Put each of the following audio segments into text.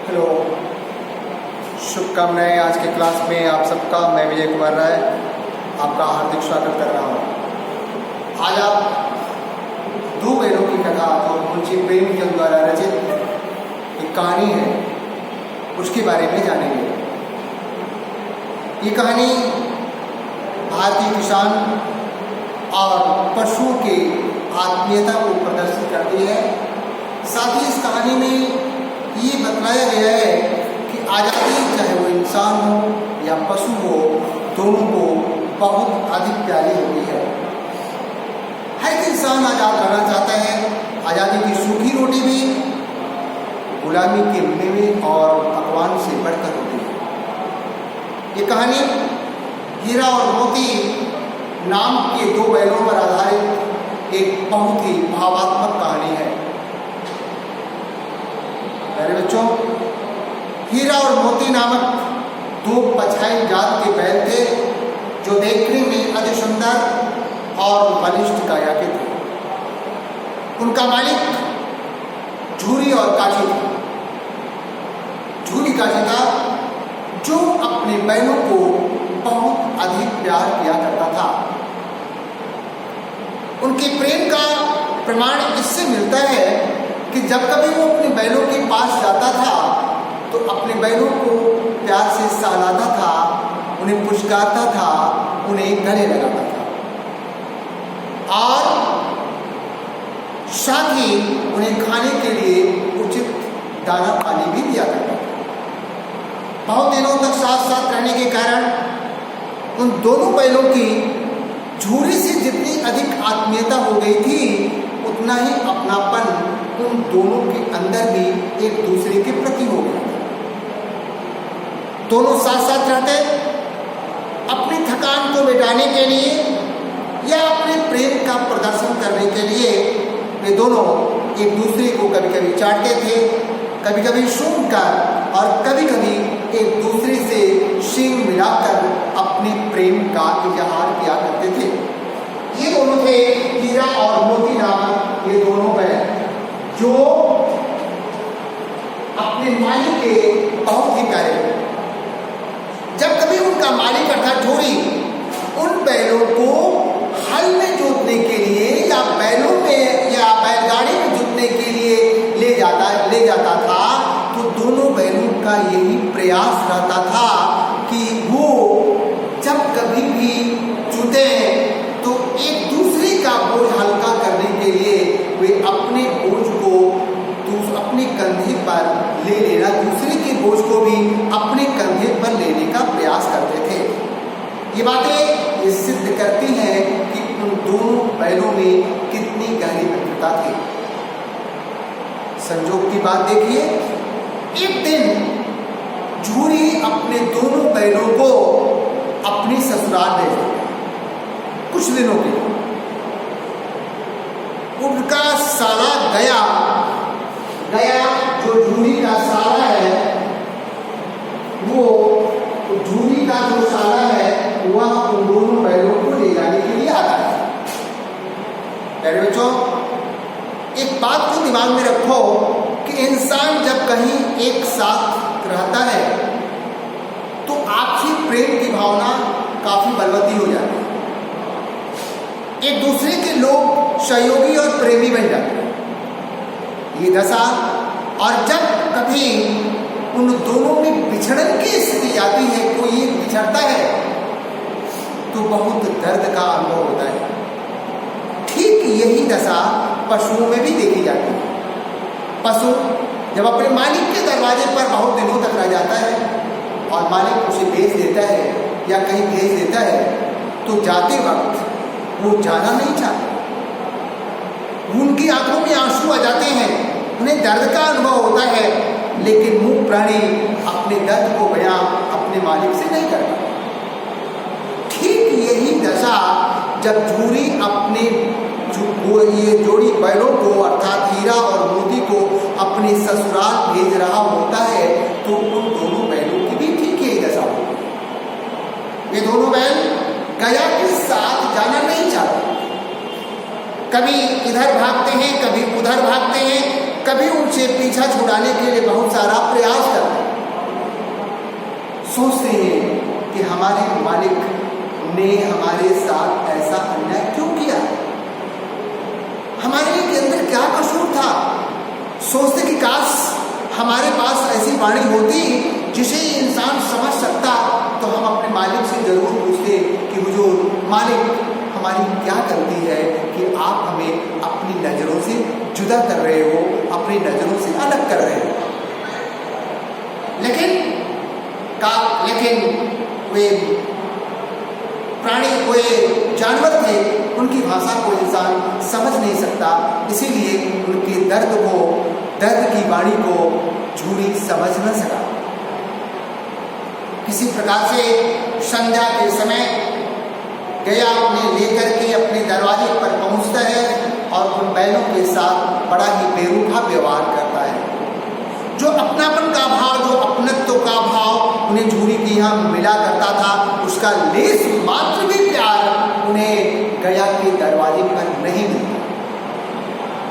Hello, शुभकामनाएं। आज के क्लास में आप सबका मैं विजय कुमार राय आपका हार्दिक स्वागत कर रहा हूँ। आज आप दो बहनों की कथा और मुंशी प्रेमचंद द्वारा रचित एक कहानी है, उसके बारे में जानेंगे। ये कहानी भारतीय किसान और पशुओं के आत्मीयता को प्रदर्शित करती है। साथ ही इस कहानी में ये बतलाया गया है कि आज़ादी, चाहे वो इंसान हो या पशु हो, दोनों को बहुत अधिक प्यारी होती है। हर एक इंसान आज़ाद रहना चाहता है। आज़ादी की सूखी रोटी भी गुलामी के मेवे और पकवान से बढ़कर होती है। ये कहानी हीरा और मोती नाम के दो बैलों पर आधारित एक बहुत ही भावात्मक कहानी है। मेरे बच्चों, हीरा और मोती नामक दो पछाई जात के बैल थे जो देखने में अति सुंदर और बलिष्ठ काया के थे। उनका मालिक झूरी और काठी था। झूरी काठी था जो अपने बैलों को बहुत अधिक प्यार किया करता था। उनके प्रेम का प्रमाण इससे मिलता है कि जब कभी वो अपने बैलों के पास जाता था तो अपने बैलों को प्यार से सहलाता था, उन्हें पुचकारता था, उन्हें गले लगाता था और साथ ही उन्हें खाने के लिए उचित दाना पानी भी दिया करता था। बहुत दिनों तक साथ साथ रहने के कारण उन दोनों बैलों की झूरी से जितनी अधिक आत्मीयता हो गई थी, उतना ही अपनापन उन दोनों के अंदर भी एक दूसरे के प्रति हो गया था। दोनों साथ साथ रहते, अपनी थकान को मिटाने के लिए या अपने प्रेम का प्रदर्शन करने के लिए वे दोनों एक दूसरे को कभी कभी चाटते थे, कभी कभी सूंघकर और कभी कभी एक दूसरे से सींग मिलाकर अपने प्रेम का इजहार किया करते थे। ये दोनों थे हीरा और मोती नामक ये दोनों बैल जो अपने मालिक के बहुत ही प्यारे थे। जब कभी उनका मालिक अर्थात झूरी उन बैलों को हल में जोतने के लिए या बैलों में या बैलगाड़ी में जोतने के लिए ले जाता था, तो दोनों बैलों का यही प्रयास रहता था कि वो जब कभी भी जुते तो एक दूसरे का बोझ हल्का करने के लिए वे अपने बोझ को अपने कंधे पर ले लेना, दूसरे के बोझ को भी अपने कंधे पर लेने का प्रयास करते थे। ये बातें ये सिद्ध करती हैं कि उन दोनों बैलों में कितनी गहरी मित्रता थी। संजोग की बात देखिए, एक दिन झूरी अपने दोनों बैलों को अपनी ससुराल ले गया कुछ दिनों के लिए। उनका साला गया जो झूरी का साला है, वो झूरी का जो साला है वह उन दोनों बैलों को ले जाने के लिए आता है। मेरे बच्चों, एक बात को दिमाग में रखो कि इंसान जब कहीं एक साथ रहता है तो आपसी प्रेम की भावना काफी बलवती हो जाती है। एक दूसरे के लोग सहयोगी और प्रेमी बन जाते हैं। ये दशा, और जब कभी उन दोनों में बिछड़न की स्थिति आती है, कोई एक बिछड़ता है तो बहुत दर्द का अनुभव होता है। ठीक यही दशा पशुओं में भी देखी जाती है। पशु जब अपने मालिक के दरवाजे पर बहुत दिनों तक रह जाता है और मालिक उसे भेज देता है या कहीं भेज देता है, तो जाते वक्त वो जाना नहीं चाहता। उनकी आंखों में आंसू आ जाते हैं, उन्हें दर्द का अनुभव होता है, लेकिन मूक प्राणी अपने दर्द को बयां अपने मालिक से नहीं करता। ठीक यही दशा जब झूरी अपने ये जोड़ी बैलों को अर्थात हीरा और मोती को अपने ससुराल भेज रहा होता है, तो उन दोनों बैलों की भी ठीक यही दशा होती है। ये दोनों बैल गया के साथ जाना नहीं चाहते। कभी इधर भागते हैं, कभी उधर भागते हैं, कभी उनसे पीछा छुड़ाने के लिए बहुत सारा प्रयास करते हैं। सोचते हैं कि हमारे मालिक ने हमारे साथ ऐसा अन्याय क्यों किया, हमारे के अंदर क्या कसूर था। सोचते कि काश हमारे पास ऐसी वाणी होती जिसे इंसान समझ सकता, तो हम अपने मालिक से जरूर पूछते कि हुजूर मालिक, हमारी क्या गलती है कि आप हमें अपनी नजरों से जुदा कर रहे हो, अपनी नजरों से अलग कर रहे हो। लेकिन वे प्राणी, वे जानवर थे, उनकी भाषा को इंसान समझ नहीं सकता, इसीलिए उनके दर्द की वाणी को झूरी समझ न सका। किसी प्रकार से संध्या के समय गया उन्हें लेकर के अपने दरवाजे पर पहुंचता है और उन बैलों के साथ बड़ा ही बेरूखा व्यवहार करता है। जो अपनापन का भाव, जो अपनत्व का भाव उन्हें झूरी की यहाँ मिला करता था, उसका लेस मात्र भी प्यार उन्हें गया के दरवाजे पर नहीं मिलता।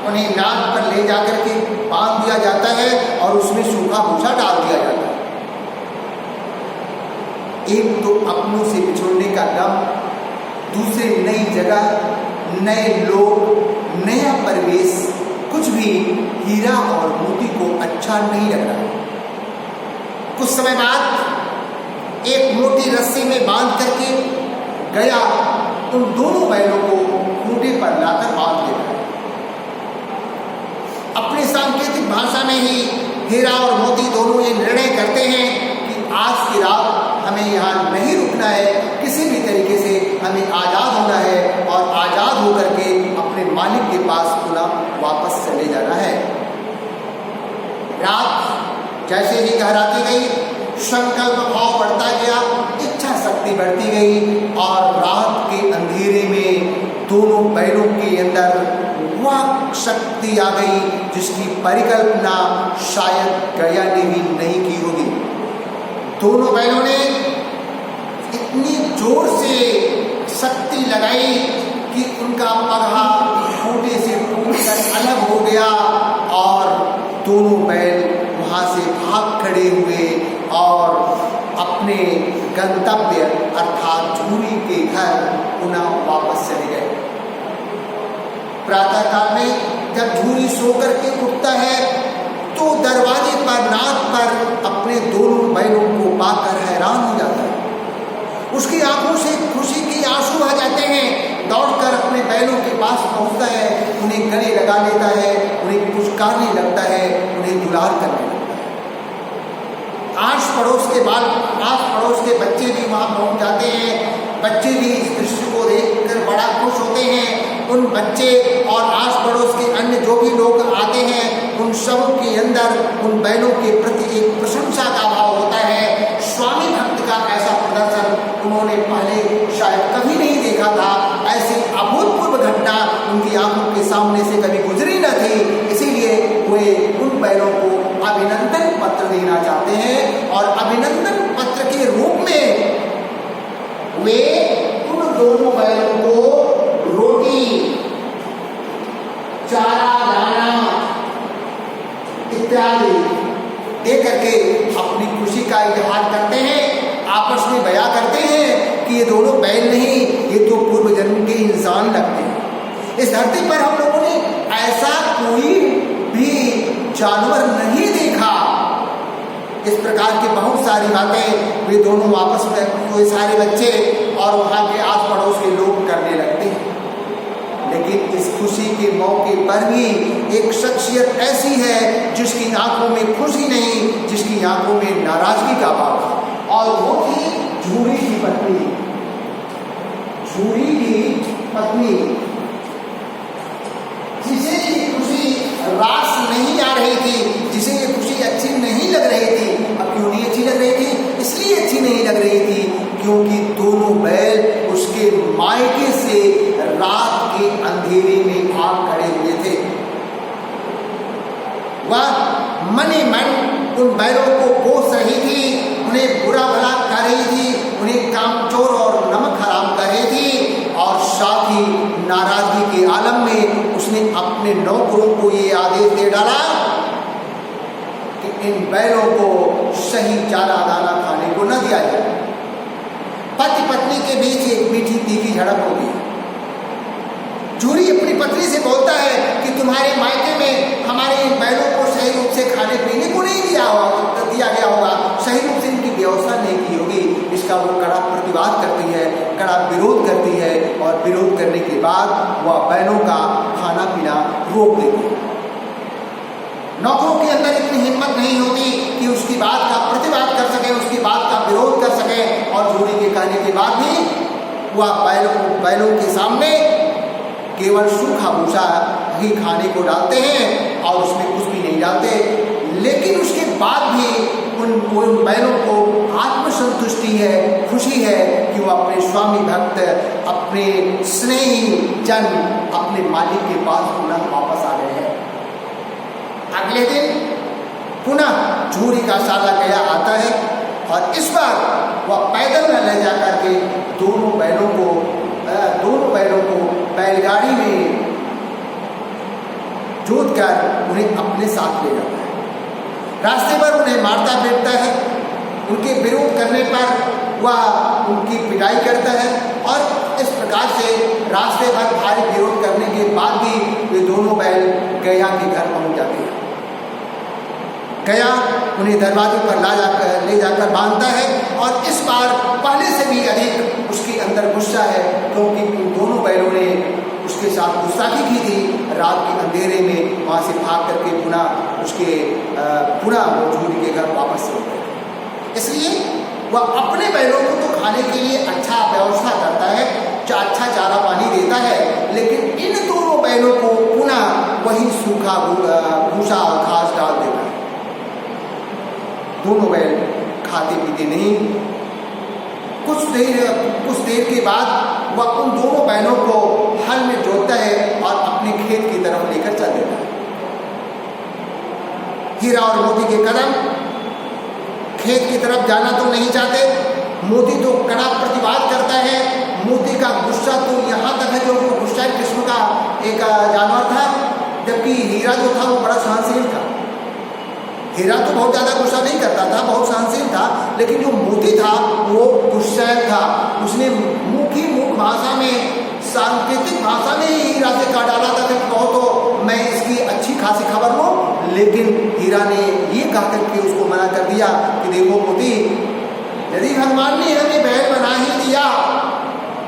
उन्हें नाक पर ले जाकर के बांध दिया जाता है और उसमें सूखा भूसा डाल दिया जाता है। एक तो अपनों से बिछोड़ने का गम, दूसरे नई जगह, नए लोग, नया परिवेश, कुछ भी हीरा और मोती को अच्छा नहीं लग रहा। कुछ समय बाद एक मोटी रस्सी में बांध करके गया उन दोनों बैलों को खूंटे पर लाकर बांध देता है। अपनी सांकेतिक भाषा में ही हीरा और मोती दोनों ये निर्णय करते हैं कि आज की रात हमें यहाँ नहीं रुकना है, किसी भी तरीके से हमें आज़ाद होना है और आज़ाद होकर के अपने मालिक के पास पुनः वापस चले जाना है। रात जैसे ही गहराती गई, संकल्प भाव बढ़ता गया, इच्छा शक्ति बढ़ती गई और रात के अंधेरे में दोनों बैलों के अंदर वह शक्ति आ गई जिसकी परिकल्पना शायद गया ने भी नहीं की होगी। दोनों बैलों ने इतनी जोर से शक्ति लगाई कि उनका पगहा खूंटे से टूटकर अलग हो गया और दोनों बैल वहां से भाग खड़े हुए और अपने गंतव्य अर्थात झूरी के घर पुनः वापस चले गए। प्रातःकाल में जब झूरी सो करके उठता है तो दरवाजे पर नाक पर अपने दोनों बैलों को पाकर हैरान हो जाता है। उसकी आंखों से खुशी के आंसू आ जाते हैं। दौड़कर अपने बैलों के पास पहुंचता है, उन्हें गले लगा लेता है, उन्हें पुचकारने लगता है, उन्हें दुलार करने लगता है। आस पड़ोस के बच्चे भी वहां पहुंच जाते हैं। बच्चे भी इस दृश्य को देखकर बड़ा खुश होते हैं। उन बच्चे और आस पड़ोस के अन्य जो भी लोग आते हैं, उन सब के अंदर उन बैलों के प्रति एक प्रशंसा का भाव होता है। स्वामी भक्त का ऐसा प्रदर्शन उन्होंने पहले शायद कभी नहीं देखा था। ऐसी अभूतपूर्व घटना उनकी आंखों के सामने से कभी गुजरी न थी। इसीलिए वे उन बैलों को अभिनंदन पत्र देना चाहते हैं और अभिनंदन पत्र के रूप में वे उन दोनों बैलों को रोटी, चारा, दाना इत्यादि दे करके अपनी खुशी का इजहार करते हैं। आपस में बयां करते हैं कि ये दोनों बैल नहीं, ये तो पूर्व जन्म के इंसान लगते हैं। इस धरती पर हम लोगों ने ऐसा कोई भी जानवर नहीं देखा। इस प्रकार की बहुत सारी बातें वे दोनों आपस में, वो सारे बच्चे और वहाँ के आस पड़ोस के लोग करने लगते हैं। लेकिन इस खुशी के मौके पर भी एक शख्सियत ऐसी है जिसकी आंखों में खुशी नहीं, जिसकी आंखों में नाराजगी का भाव था, और वो थी झूरी की पत्नी। झूरी की पत्नी जिसे ये खुशी रास नहीं आ रही थी, जिसे ये खुशी अच्छी नहीं लग रही थी। अब क्यों नहीं अच्छी लग रही थी? इसलिए अच्छी नहीं लग रही थी क्योंकि दोनों बैल उसके मायके से रात के अंधेरे में भाग खड़े हुए थे। वह मने मन उन बैलों को कोस रही थी, उन्हें बुरा भला कर रही थी, उन्हें कामचोर और नमक हराम कर रही थी, और साथ ही नाराजगी के आलम में उसने अपने नौकरों को ये आदेश दे डाला कि इन बैलों को सही चारा दाना खाने को न दिया जाए। पति पत्नी के बीच एक मीठी तीखी झड़प होगी। जूरी अपनी पत्नी से बोलता है कि तुम्हारे मायके में हमारे इन बैलों को सही रूप से खाने पीने को नहीं दिया गया होगा, सही रूप से इनकी व्यवस्था नहीं की होगी। इसका वो कड़ा प्रतिवाद करती है, कड़ा विरोध करती है और विरोध करने के बाद वह बैलों का खाना पीना रोक देती है। नौकरों के अंदर इतनी हिम्मत नहीं होती कि उसकी बात का प्रतिवाद कर सके, उसकी बात का विरोध कर सके, और जूरी के कहने के बाद भी वह बैलों के सामने केवल सूखा भूसा ही खाने को डालते हैं और उसमें कुछ भी नहीं डालते। लेकिन उसके बाद भी उन बैलों को आत्मसंतुष्टि है, खुशी है कि वो अपने स्वामी भक्त, अपने स्नेही जन, अपने मालिक के पास पुनः वापस आ गए हैं। अगले दिन पुनः जूरी का साला गया आता है और इस बार वह पैदल न ले जाकर के दोनों बैलों को बैलगाड़ी में जोतकर उन्हें अपने साथ ले जाता है। रास्ते पर उन्हें मारता पीटता है, उनके विरोध करने पर वह उनकी पिटाई करता है और इस प्रकार से रास्ते भर भारी विरोध करने के बाद भी वे दोनों बैल गया के घर पहुंच जाते हैं। गया उन्हें दरवाजे पर ले जाकर बांधता है और इस बार पहले से भी अधिक उसके अंदर गुस्सा है, क्योंकि उन दोनों बैलों ने उसके साथ गुस्ताखी की थी। रात के अंधेरे में वहाँ से भाग करके पुनः जूरी के घर वापस लौट गए। इसलिए वह अपने बैलों को तो खाने के लिए अच्छा व्यवस्था करता है, अच्छा चारा पानी देता है, लेकिन इन दोनों बैलों को पुनः वही सूखा भूसा घास डाल देता है। दोनों बैल खाते पीते नहीं। कुछ देर के बाद वह उन दोनों बैलों को हल में जोतता है और अपने खेत की तरफ लेकर चल देता है। हीरा और मोती के कदम खेत की तरफ जाना तो नहीं चाहते। मोती तो कड़ा प्रतिवाद करता है। मोती का गुस्सा तो यहाँ तक है, क्योंकि वो गुस्सा किस्म का एक जानवर था, जबकि हीरा जो था वो बड़ा सहनशील था। हीरा तो बहुत ज़्यादा गुस्सा नहीं करता था, बहुत सहनशील था, लेकिन जो मोती था वो गुस्सैल था। उसने मुख भाषा में, सांकेतिक भाषा में हीरा से कहा डाला था कि कहो तो मैं इसकी अच्छी खासी खबर लूँ, लेकिन हीरा ने ये कहा करके उसको मना कर दिया कि देखो मोती, यदि भगवान ने हमें बैल बना ही दिया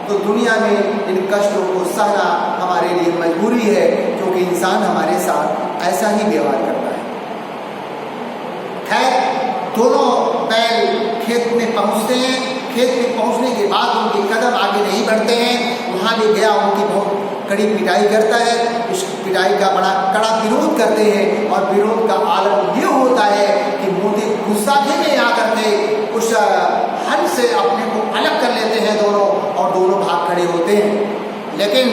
तो दुनिया में इन कष्टों को सहना हमारे लिए मजबूरी है, क्योंकि इंसान हमारे साथ ऐसा ही व्यवहार करता है। खैर, दोनों बैल खेत में पहुंचते हैं। खेत में पहुंचने के बाद उनके कदम आगे नहीं बढ़ते हैं। वहाँ भी गया उनकी बहुत कड़ी पिटाई करता है। इस पिटाई का बड़ा कड़ा विरोध करते हैं और विरोध का आलम ये होता है कि मोती गुस्साखी में आकर के उस हल से अपने को अलग कर लेते हैं दोनों, और दोनों भाग खड़े होते हैं। लेकिन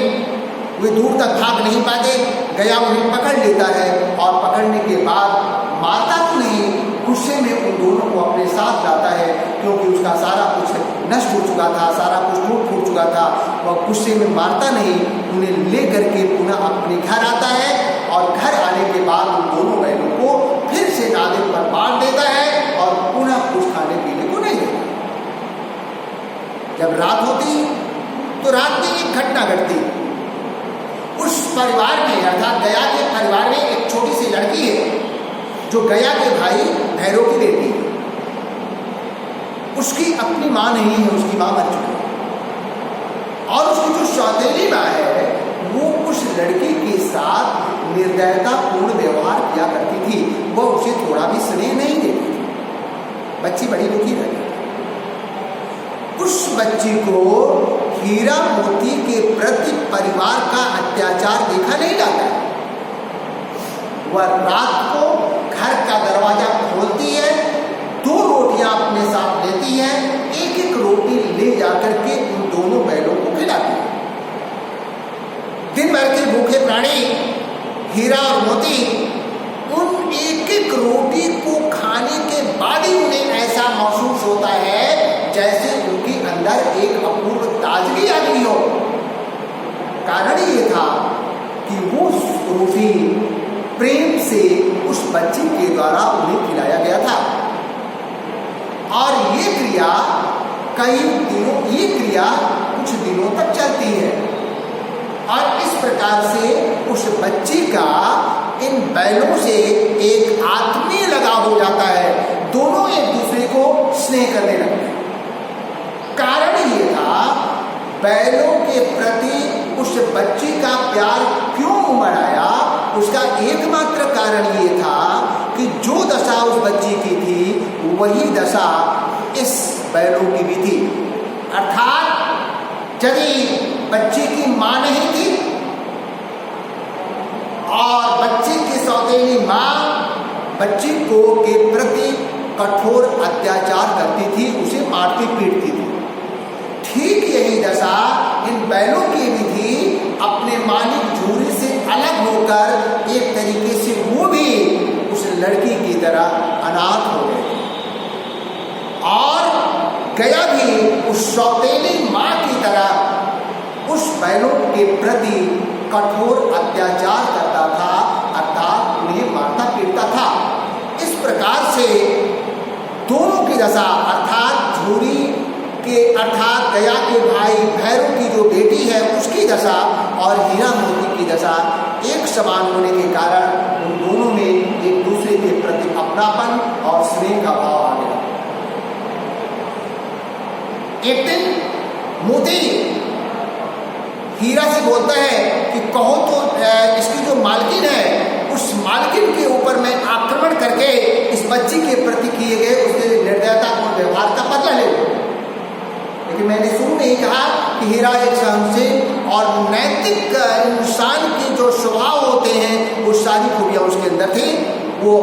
वे दूर तक भाग नहीं पाते। गया उन्हें पकड़ लेता है और पकड़ने के बाद मारता तो नहीं, गुस्से में उन दोनों को अपने साथ लाता है, क्योंकि उसका सारा कुछ नष्ट हो चुका था, सारा कुछ टूट फूट चुका था। वह गुस्से में मारता नहीं, उन्हें ले करके पुनः अपने घर आता है और घर आने के बाद उन दोनों बैलों को फिर से नादे पर बांध देता है और पुनः कुछ खाने पीने को नहीं देता। जब रात होती तो रात में एक घटना घटती। उस परिवार में, अर्थात गया के परिवार में एक छोटी सी लड़की है जो गया के भाई भैरव की बेटी है। उसकी अपनी माँ नहीं है, उसकी माँ मर चुकी है, और उसकी जो सौतेली माँ है वो उस लड़की के साथ निर्दयतापूर्ण व्यवहार किया करती थी। वह उसे थोड़ा भी स्नेह नहीं देती थी। बच्ची बड़ी दुखी रहती। उस बच्ची को हीरा मोती के प्रति परिवार का अत्याचार देखा नहीं जाता। वह रात को घर का दरवाजा खोलती है, 2 रोटियां अपने साथ लेती है, एक रोटी ले जाकर के उन दोनों बैलों को खिलाती है। दिन भर के भूखे प्राणी हीरा और मोती उन एक रोटी को खाने के बाद ही उन्हें ऐसा महसूस होता है जैसे उनके अंदर एक अपूर्व ताजगी आ गई हो। कारण ये था कि वो रोटी प्रेम से उस बच्ची के द्वारा उन्हें खिलाया कई दिनों, ये क्रिया कुछ दिनों तक चलती है और इस प्रकार से उस बच्ची का इन बैलों से एक आत्मीय लगाव हो जाता है। दोनों एक दूसरे को स्नेह करने लगते हैं। कारण ये था, बैलों के प्रति उस बच्ची का प्यार क्यों उमड़ आया, उसका एकमात्र कारण ये था कि जो दशा उस बच्ची की थी वही दशा इस बैलों की भी थी। अर्थात यदि बच्ची की मां नहीं थी और बच्ची की सौतेली मां बच्ची को के प्रति कठोर अत्याचार करती थी, उसे मारती पीटती थी, ठीक यही दशा इन बैलों की भी थी। अपने मालिक झूरी से अलग होकर एक तरीके से वो भी उस लड़की की तरह अनाथ हो गए और गया भी उस सौतेली मां की तरह उस बैलों के प्रति कठोर अत्याचार करता था, अर्थात उन्हें मारता पीटता था। इस प्रकार से दोनों की दशा, अर्थात झूरी के अर्थात गया के भाई भैरव की जो बेटी है उसकी दशा और हीरा मोती की दशा एक समान होने के कारण उन दोनों में एक दूसरे के प्रति अपनापन और स्नेह का भाव आ गया। एक दिन मोती हीरा से बोलता है कि कहो तो इसकी जो मालकिन है उस मालकिन के ऊपर मैं आक्रमण करके इस बच्ची के प्रति किए गए उसके निर्दयता और व्यवहार का बदला ले। लेकिन मैंने शुरू में ही कहा कि हीरा एक सहनशील और नैतिक इंसान के जो स्वभाव होते हैं वो सारी खूबियां उसके अंदर थी। वो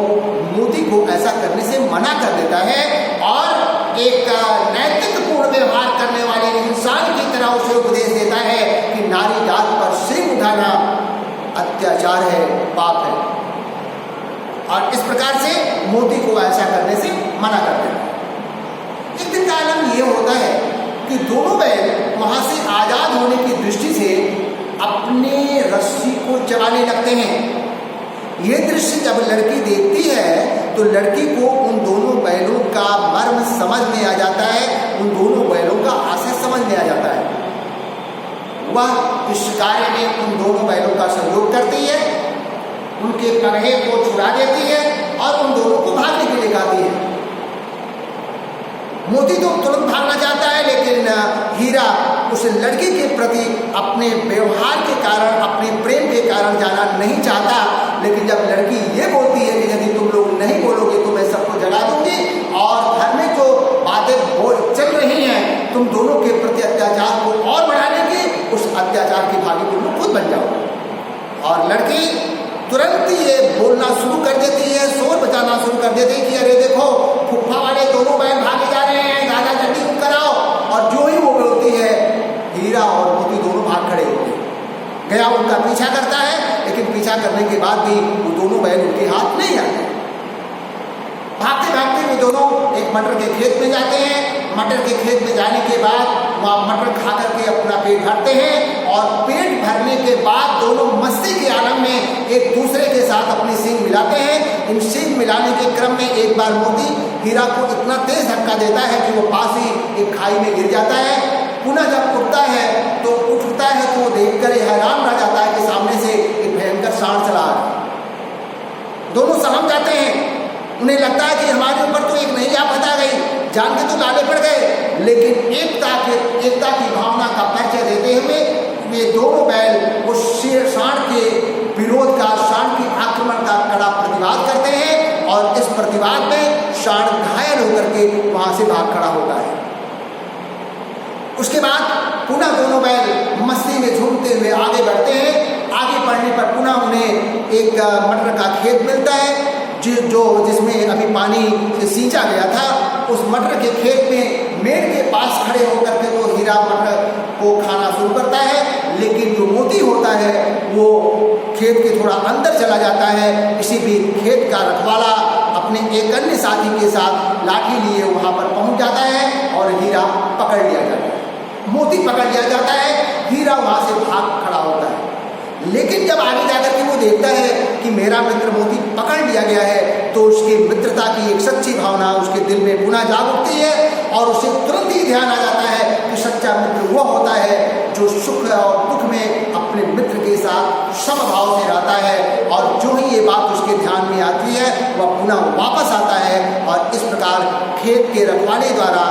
मोती को ऐसा करने से मना कर देता है और एक नैतिक पूर्ण व्यवहार करने वाले इंसान की तरह उसे उपदेश देता है कि नारी जात पर सिर उठाना अत्याचार है, पाप है, और इस प्रकार से मोती को ऐसा करने से मना कर देता है। एक दिन का आलम ये होता है कि दोनों बैल वहां से आजाद होने की दृष्टि से अपने रस्सी को चबाने लगते हैं। ये दृश्य जब लड़की देखती है तो लड़की को उन दोनों बैलों का मर्म समझ में आ जाता है, उन दोनों बैलों का आशय समझ में आ जाता है। वह इस कार्य में उन दोनों बैलों का सहयोग करती है, उनके पगहे को छुड़ा देती है और उन दोनों को भागने के लिए कहती है। मोती तो तुरंत भागना चाहता है, लेकिन हीरा उस लड़की के प्रति अपने व्यवहार के कारण, अपने प्रेम के कारण जाना नहीं चाहता। लेकिन जब लड़की ये बोलती है कि यदि तुम लोग नहीं बोलोगे तो मैं सबको जला दूंगी और घर में जो बातें चल रही हैं तुम दोनों के प्रति अत्याचार को और बढ़ाने की, उस अत्याचार की भागी तुम लोग खुद बन जाओ। और लड़की तुरंत ये बोलना शुरू कर देती है, शोर बजाना शुरू कर देती है कि अरे देखो फुफ्फा वाले दोनों बैल भागे जा रहे हैं, दादा जल्दी रुक कराओ। और जो ही वो बोलती है हीरा और मोती दोनों भाग खड़े होते हैं। गया उनका पीछा करता है, लेकिन पीछा करने के बाद भी वो दोनों बैल उनके हाथ नहीं आते। भागते भागते वो दोनों एक मटर के खेत में जाते हैं। मटर के खेत में जाने के बाद वहाँ मटर खा करके अपना पेट भरते हैं और पेट भरने के बाद दोनों मस्ती के आलम में एक दूसरे के साथ अपनी सींग मिलाते हैं। इन सींग मिलाने के क्रम में एक बार मोती हीरा को इतना तेज धक्का देता है कि वो पास ही एक खाई में गिर जाता है। पुनः जब उठता है तो वो देखकर हैरान रह जाता है कि सामने से एक भयंकर सांड चला आ रहा है। दोनों सहम जाते हैं, उन्हें लगता है कि हमारे ऊपर तो एक नई आफत आ गई, जान के तो लाले पड़ गए। लेकिन एकता की भावना का परिचय देते हुए वे दोनों बैल उस सांड के विरोध का, सांड के आक्रमण का कड़ा प्रतिवाद करते हैं और इस प्रतिवाद में सांड घायल होकर के वहां से भाग खड़ा होता है। उसके बाद पुनः दोनों बैल मस्ती में झूमते हुए आगे बढ़ते हैं। आगे बढ़ने पर पुनः उन्हें एक मटर का खेत मिलता है जिसमें अभी पानी से सींचा गया था। उस मटर के खेत में मेड़ के पास खड़े होकर के वो हीरा मटर को खाना शुरू करता है। लेकिन जो मोती होता है वो खेत के थोड़ा अंदर चला जाता है। इसी बीच खेत का रखवाला अपने एक अन्य साथी के साथ लाठी लिए वहाँ पर पहुँच जाता है और हीरा पकड़ लिया जाता है। मोती पकड़ लिया जाता है, हीरा वहाँ से भाग खड़ा होता है। लेकिन जब आगे जाकर के वो देखता है कि मेरा मित्र मोती पकड़ लिया गया है तो उसकी मित्रता की एक सच्ची भावना उसके दिल में पुनः जाग उठती है और उसे तुरंत ही यही ध्यान आ जाता है कि सच्चा मित्र वो होता है जो सुख और दुख में अपने मित्र के साथ समभाव से रहता है, और जो ही ये बात उसके ध्यान में आती है वह पुनः वापस आता है, और इस प्रकार खेत के रखवाले द्वारा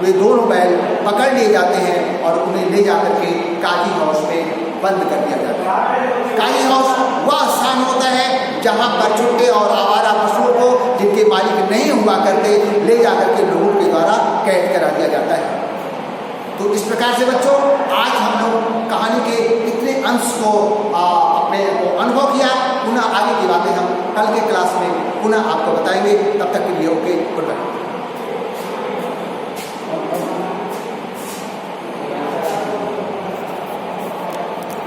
वे दोनों बैल पकड़ लिए जाते हैं और उन्हें ले जाकर के काजी हाउस में बंद कर दिया जाता है। काजी हाउस वह स्थान होता है जहाँ पर छोटे और आवारा पशुओं को जिनके मालिक नहीं हुआ करते ले जाकर के लोगों के द्वारा कैद करा दिया जाता है। तो इस प्रकार से बच्चों आज हम लोग कहानी के इतने अंश को अपने अनुभव किया। पुनः आगे की बातें हम कल के क्लास में पुनः आपको बताएंगे। तब तक के लिए ओके, गुड बाय।